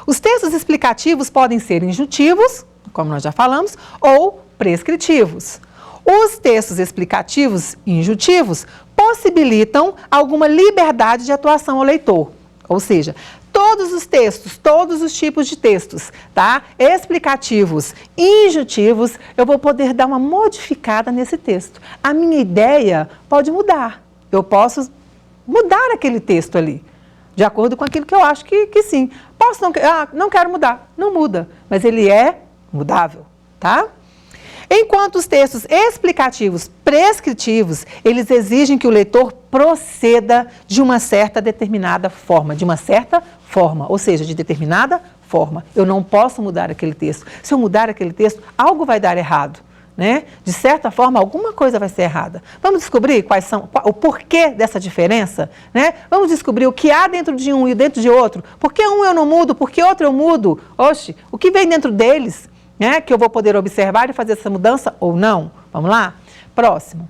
Os textos explicativos podem ser injuntivos, como nós já falamos, ou prescritivos. Os textos explicativos e injuntivos possibilitam alguma liberdade de atuação ao leitor. Ou seja, todos os textos, todos os tipos de textos, tá? Explicativos e injuntivos, eu vou poder dar uma modificada nesse texto. A minha ideia pode mudar. Eu posso mudar aquele texto ali, de acordo com aquilo que eu acho que sim. Posso não quero mudar. Não muda, mas ele é mudável, tá? Enquanto os textos explicativos prescritivos, eles exigem que o leitor proceda de uma certa determinada forma, ou seja, de determinada forma. Eu não posso mudar aquele texto. Se eu mudar aquele texto, algo vai dar errado, né? De certa forma, alguma coisa vai ser errada. Vamos descobrir o porquê dessa diferença, né? Vamos descobrir o que há dentro de um e dentro de outro. Por que um eu não mudo, por que outro eu mudo? Oxe, o que vem dentro deles, né? Que eu vou poder observar e fazer essa mudança ou não? Vamos lá? Próximo.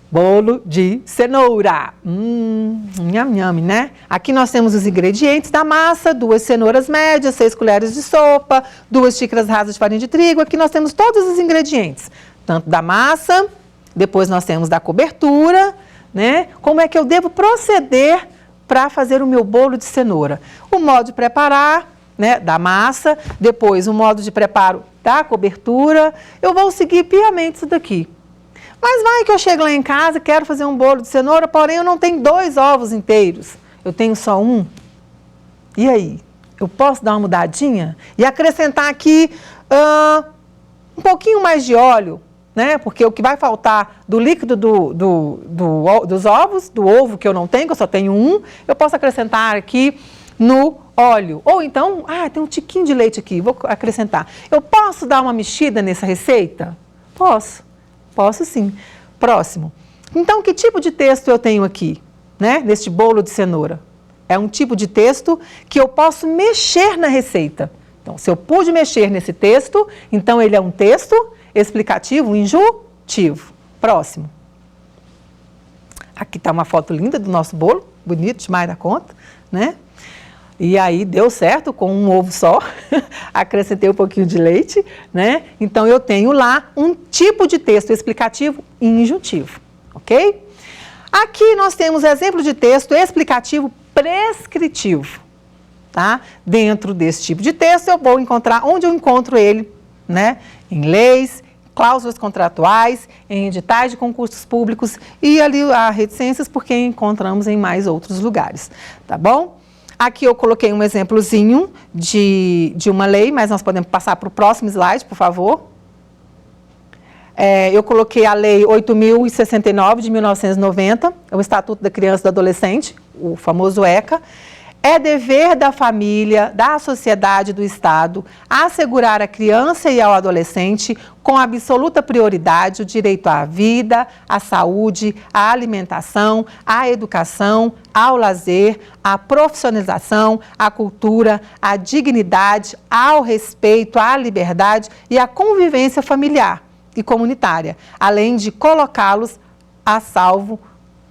Bolo de cenoura. Nham, né? Aqui nós temos os ingredientes da massa: 2 cenouras médias, 6 colheres de sopa, 2 xícaras rasas de farinha de trigo. Aqui nós temos todos os ingredientes, tanto da massa, depois nós temos da cobertura, né? Como é que eu devo proceder para fazer o meu bolo de cenoura? O modo de preparar, né, da massa, depois o modo de preparo da cobertura. Eu vou seguir piamente isso daqui. Mas vai que eu chego lá em casa, quero fazer um bolo de cenoura, porém eu não tenho 2 ovos inteiros, eu tenho só 1. E aí? Eu posso dar uma mudadinha e acrescentar aqui um pouquinho mais de óleo, né? Porque o que vai faltar do líquido dos ovos, do ovo que eu não tenho, que eu só tenho 1, eu posso acrescentar aqui no óleo. Ou então, tem um tiquinho de leite aqui, vou acrescentar. Eu posso dar uma mexida nessa receita? Posso sim. Próximo. Então, que tipo de texto eu tenho aqui, né? Neste bolo de cenoura? É um tipo de texto que eu posso mexer na receita. Então, se eu pude mexer nesse texto, então ele é um texto explicativo, injuntivo. Próximo. Aqui está uma foto linda do nosso bolo, bonito demais da conta, né? E aí deu certo com um ovo só, acrescentei um pouquinho de leite, né? Então eu tenho lá um tipo de texto explicativo e injuntivo, ok? Aqui nós temos exemplo de texto explicativo prescritivo, tá? Dentro desse tipo de texto eu vou encontrar, onde eu encontro ele, né? Em leis, cláusulas contratuais, em editais de concursos públicos e ali a reticências, porque encontramos em mais outros lugares, tá bom? Aqui eu coloquei um exemplozinho de uma lei, mas nós podemos passar para o próximo slide, por favor. Eu coloquei a Lei 8.069 de 1990, o Estatuto da Criança e do Adolescente, o famoso ECA. É dever da família, da sociedade, do Estado, assegurar à criança e ao adolescente, com absoluta prioridade, o direito à vida, à saúde, à alimentação, à educação, ao lazer, à profissionalização, à cultura, à dignidade, ao respeito, à liberdade e à convivência familiar e comunitária, além de colocá-los a salvo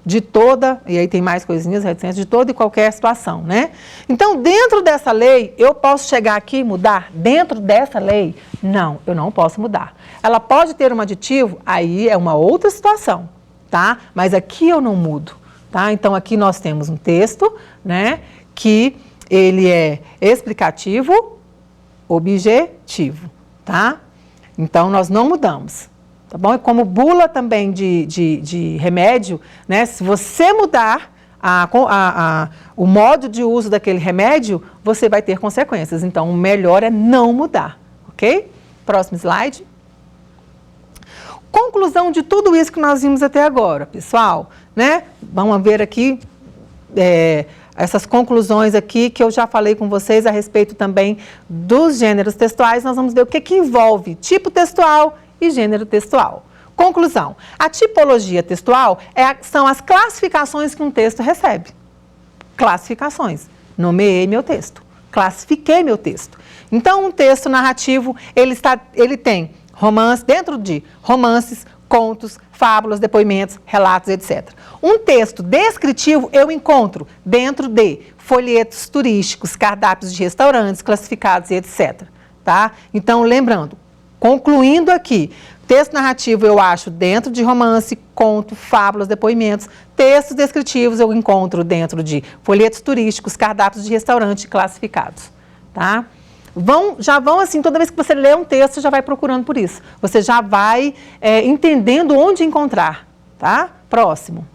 de toda, e aí tem mais coisinhas, reticências, de toda e qualquer situação, né? Então, dentro dessa lei, eu posso chegar aqui e mudar? Dentro dessa lei? Não, eu não posso mudar. Ela pode ter um aditivo, aí é uma outra situação, tá? Mas aqui eu não mudo, tá? Então, aqui nós temos um texto, né, que ele é explicativo, objetivo, tá? Então, nós não mudamos. Tá bom? E como bula também de remédio, né? Se você mudar o modo de uso daquele remédio, você vai ter consequências. Então, o melhor é não mudar, ok? Próximo slide. Conclusão de tudo isso que nós vimos até agora, pessoal, né? Vamos ver aqui essas conclusões aqui que eu já falei com vocês a respeito também dos gêneros textuais, nós vamos ver o que envolve tipo textual e gênero textual. Conclusão, a tipologia textual são as classificações que um texto recebe. Classificações. Nomeei meu texto, classifiquei meu texto. Então, um texto narrativo, ele tem dentro de romances, contos, fábulas, depoimentos, relatos, etc. Um texto descritivo eu encontro dentro de folhetos turísticos, cardápios de restaurantes, classificados e etc. Tá? Então, lembrando, concluindo aqui, texto narrativo eu acho dentro de romance, conto, fábulas, depoimentos. Textos descritivos eu encontro dentro de folhetos turísticos, cardápios de restaurante classificados. Tá? Já vão assim, toda vez que você lê um texto, já vai procurando por isso. Você já vai entendendo onde encontrar. Tá? Próximo.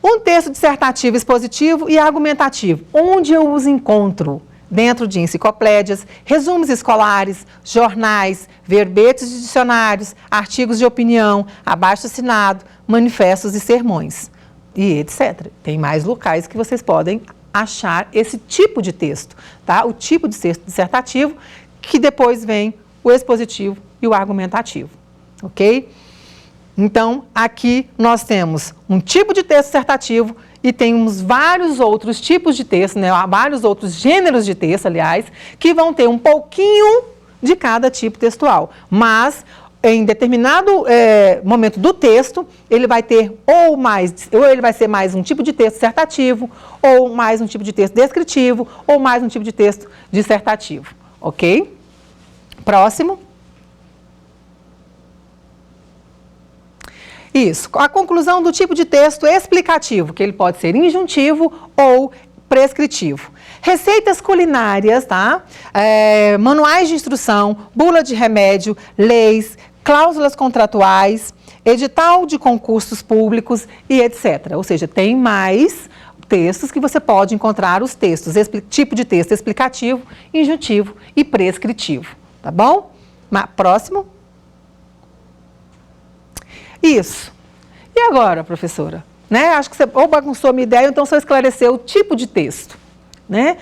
Um texto dissertativo, expositivo e argumentativo. Onde eu os encontro? Dentro de enciclopédias, resumos escolares, jornais, verbetes de dicionários, artigos de opinião, abaixo-assinado, manifestos e sermões, e etc. Tem mais locais que vocês podem achar esse tipo de texto, tá? O tipo de texto dissertativo, que depois vem o expositivo e o argumentativo, ok? Então, aqui nós temos um tipo de texto dissertativo e temos vários outros tipos de texto, né? Vários outros gêneros de texto, aliás, que vão ter um pouquinho de cada tipo textual. Mas, em determinado momento do texto, ele vai ter ou ele vai ser mais um tipo de texto dissertativo, ou mais um tipo de texto descritivo, ou mais um tipo de texto dissertativo, ok? Próximo. Isso, a conclusão do tipo de texto explicativo, que ele pode ser injuntivo ou prescritivo. Receitas culinárias, tá? Manuais de instrução, bula de remédio, leis, cláusulas contratuais, edital de concursos públicos e etc. Ou seja, tem mais textos que você pode encontrar os textos, tipo de texto explicativo, injuntivo e prescritivo, tá bom? Próximo. Isso. E agora, professora? Né? Acho que você ou bagunçou a minha ideia, ou então só esclareceu o tipo de texto. Né?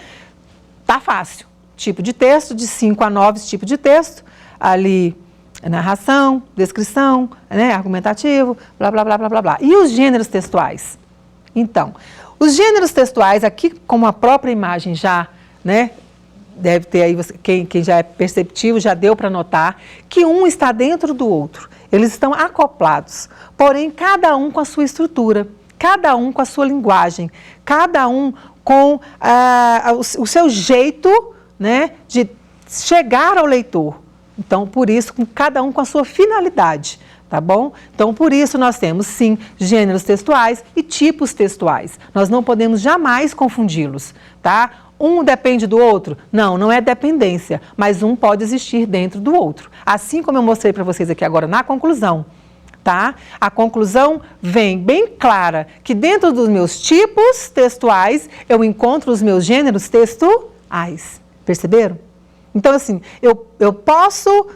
Tá fácil. Tipo de texto, de 5 a 9 tipos de texto. Ali, narração, descrição, né? Argumentativo, blá, blá, blá, blá, blá, blá. E os gêneros textuais? Então, os gêneros textuais, aqui, como a própria imagem já, né? Deve ter aí, quem já é perceptivo, já deu para notar, que um está dentro do outro. Eles estão acoplados, porém cada um com a sua estrutura, cada um com a sua linguagem, cada um com o seu jeito, né, de chegar ao leitor. Então, por isso, cada um com a sua finalidade, tá bom? Então, por isso nós temos, sim, gêneros textuais e tipos textuais. Nós não podemos jamais confundi-los, tá? Um depende do outro? Não, não é dependência, mas um pode existir dentro do outro. Assim como eu mostrei para vocês aqui agora na conclusão, tá? A conclusão vem bem clara que dentro dos meus tipos textuais eu encontro os meus gêneros textuais. Perceberam? Então, assim, eu posso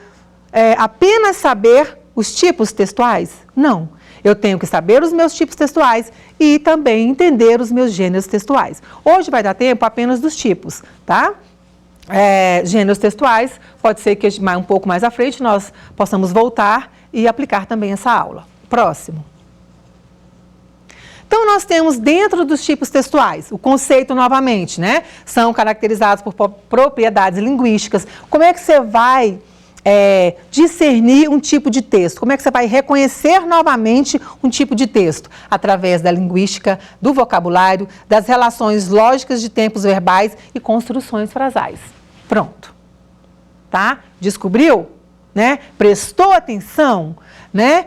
apenas saber os tipos textuais? Não. Eu tenho que saber os meus tipos textuais e também entender os meus gêneros textuais. Hoje vai dar tempo apenas dos tipos, tá? Gêneros textuais, pode ser que um pouco mais à frente nós possamos voltar e aplicar também essa aula. Próximo. Então, nós temos dentro dos tipos textuais, o conceito novamente, né? São caracterizados por propriedades linguísticas. Como é que você vai discernir um tipo de texto? Como é que você vai reconhecer novamente um tipo de texto? Através da linguística, do vocabulário, das relações lógicas de tempos verbais e construções frasais. Pronto. Tá? Descobriu? Né? Prestou atenção? Né?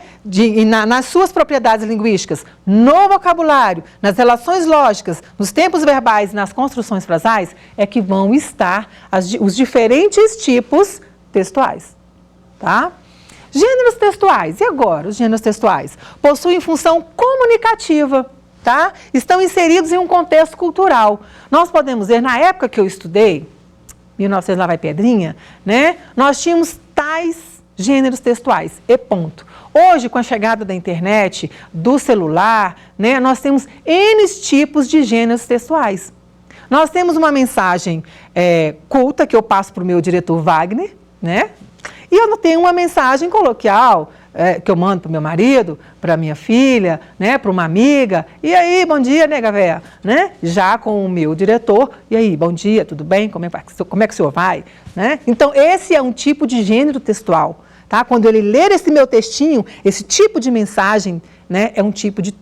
Nas suas propriedades linguísticas, no vocabulário, nas relações lógicas, nos tempos verbais e nas construções frasais, é que vão estar os diferentes tipos textuais, tá? Gêneros textuais, e agora? Os gêneros textuais possuem função comunicativa, tá? Estão inseridos em um contexto cultural. Nós podemos ver, na época que eu estudei, 1900 lá vai pedrinha, né? Nós tínhamos tais gêneros textuais, e ponto. Hoje, com a chegada da internet, do celular, né, nós temos N tipos de gêneros textuais. Nós temos uma mensagem culta que eu passo para o meu diretor Wagner, né? E eu tenho uma mensagem coloquial que eu mando para o meu marido, para a minha filha, né, para uma amiga. E aí, bom dia, nega véia, né? Já com o meu diretor. E aí, bom dia, tudo bem? Como é que o senhor vai? Né? Então, esse é um tipo de gênero textual. Tá? Quando ele ler esse meu textinho, esse tipo de mensagem, né,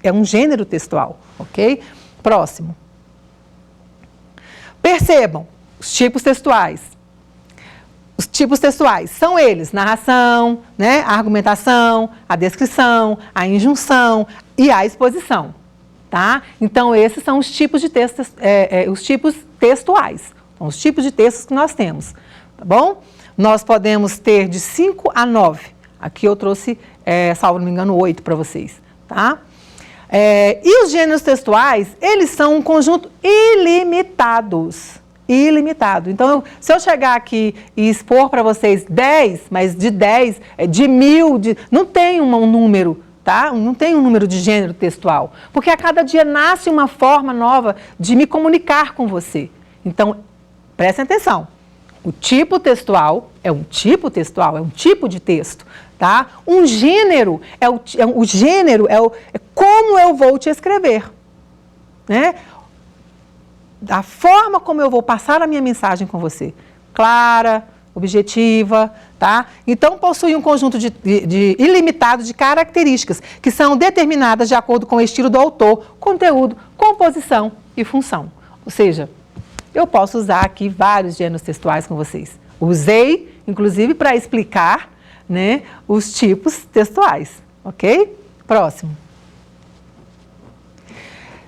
é um gênero textual. Ok? Próximo. Percebam os tipos textuais. Os tipos textuais são eles: narração, né, a argumentação, a descrição, a injunção e a exposição. Tá? Então, esses são os tipos de textos, os tipos textuais. São os tipos de textos que nós temos. Tá bom? Nós podemos ter de 5 a 9. Aqui eu trouxe, salvo não me engano, 8 para vocês. Tá? E os gêneros textuais, eles são um conjunto ilimitado. Então, se eu chegar aqui e expor para vocês 10, mas de 10, de 1000, não tem um número, tá? Não tem um número de gênero textual. Porque a cada dia nasce uma forma nova de me comunicar com você. Então, prestem atenção. O tipo textual é um tipo textual, é um tipo de texto, tá? Um gênero é como eu vou te escrever, né? A forma como eu vou passar a minha mensagem com você. Clara, objetiva, tá? Então, possui um conjunto ilimitado de características que são determinadas de acordo com o estilo do autor, conteúdo, composição e função. Ou seja, eu posso usar aqui vários gêneros textuais com vocês. Usei, inclusive, para explicar, né, os tipos textuais, ok? Próximo.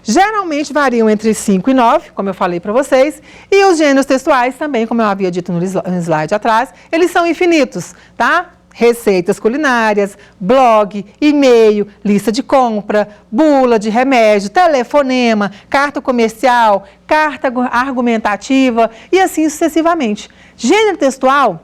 Geralmente variam entre 5 e 9, como eu falei para vocês, e os gêneros textuais também, como eu havia dito no slide atrás, eles são infinitos, tá? Receitas culinárias, blog, e-mail, lista de compra, bula de remédio, telefonema, carta comercial, carta argumentativa e assim sucessivamente. Gênero textual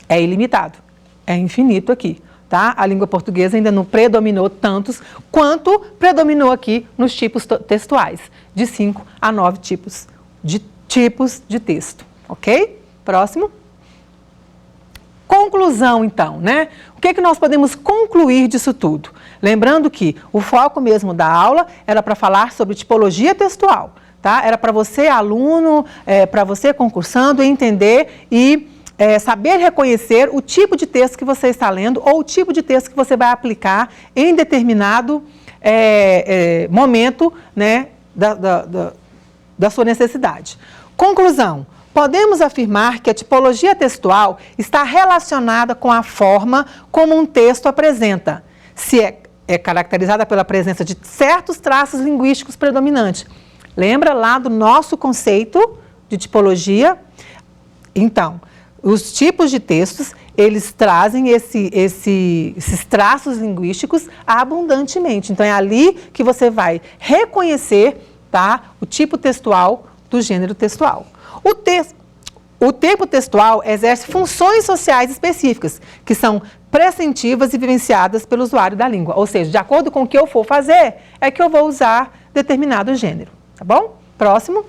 é ilimitado, é infinito aqui. Tá? A língua portuguesa ainda não predominou tantos quanto predominou aqui nos tipos textuais, de 5 a 9 tipos de texto, ok? Próximo. Conclusão, então, né? O que nós podemos concluir disso tudo? Lembrando que o foco mesmo da aula era para falar sobre tipologia textual, tá? Era para você, aluno, para você concursando, entender e saber reconhecer o tipo de texto que você está lendo ou o tipo de texto que você vai aplicar em determinado momento, né, da sua necessidade. Conclusão. Podemos afirmar que a tipologia textual está relacionada com a forma como um texto apresenta, se é caracterizada pela presença de certos traços linguísticos predominantes. Lembra lá do nosso conceito de tipologia? Então, os tipos de textos, eles trazem esses traços linguísticos abundantemente. Então, é ali que você vai reconhecer, tá, o tipo textual do gênero textual. O tempo textual exerce funções sociais específicas, que são pressentivas e vivenciadas pelo usuário da língua. Ou seja, de acordo com o que eu for fazer, é que eu vou usar determinado gênero. Tá bom? Próximo.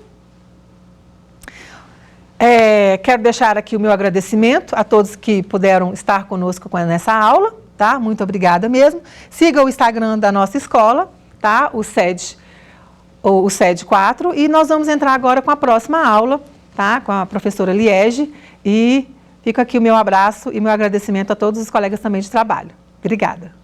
Quero deixar aqui o meu agradecimento a todos que puderam estar conosco nessa aula, tá? Muito obrigada mesmo. Siga o Instagram da nossa escola, tá? O SED 4, e nós vamos entrar agora com a próxima aula, tá? Com a professora Liege, e fica aqui o meu abraço e meu agradecimento a todos os colegas também de trabalho. Obrigada.